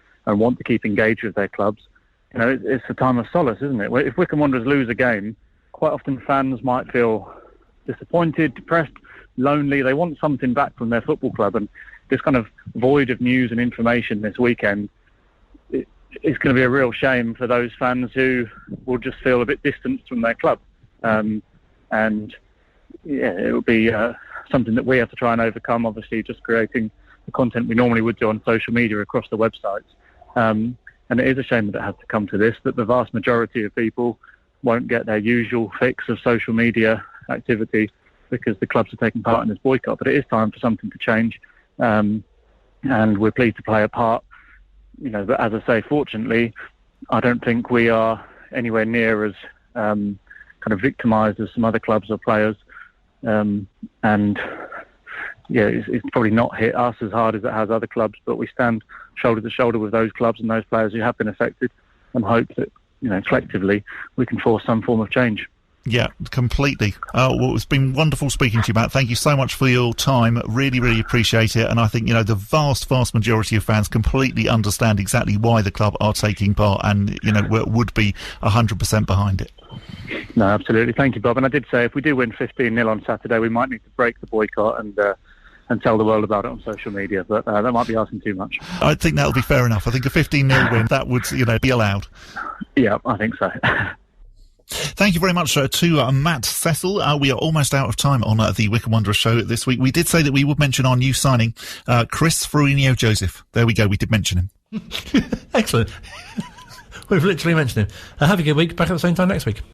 want to keep engaged with their clubs. It's a time of solace, isn't it? If Wycombe Wanderers lose a game, quite often fans might feel disappointed, depressed, lonely. They want something back from their football club, and this kind of void of news and information this weekend, it's going to be a real shame for those fans who will just feel a bit distanced from their club. It will be something that we have to try and overcome, obviously, just creating the content we normally would do on social media across the websites. And it is a shame that it has to come to this, that the vast majority of people won't get their usual fix of social media activity because the clubs are taking part in this boycott. But it is time for something to change. And we're pleased to play a part. But as I say, fortunately, I don't think we are anywhere near as kind of victimised as some other clubs or players. It's probably not hit us as hard as it has other clubs, but we stand shoulder to shoulder with those clubs and those players who have been affected, and hope that, collectively we can force some form of change. Yeah, completely. Well, it's been wonderful speaking to you, Matt. Thank you so much for your time. Really, really appreciate it. And I think, the vast majority of fans completely understand exactly why the club are taking part and, would be 100% behind it. No, absolutely. Thank you, Bob. And I did say if we do win 15-0 on Saturday, we might need to break the boycott and tell the world about it on social media, but that might be asking too much. I think that'll be fair enough. I think a 15-0 win, that would, be allowed. Yeah, I think so. Thank you very much to Matt Cecil. We are almost out of time on the Wycombe Wanderers Show this week. We did say that we would mention our new signing, Chris Fruinio-Joseph. There we go, we did mention him. Excellent. We've literally mentioned him. Have a good week. Back at the same time next week.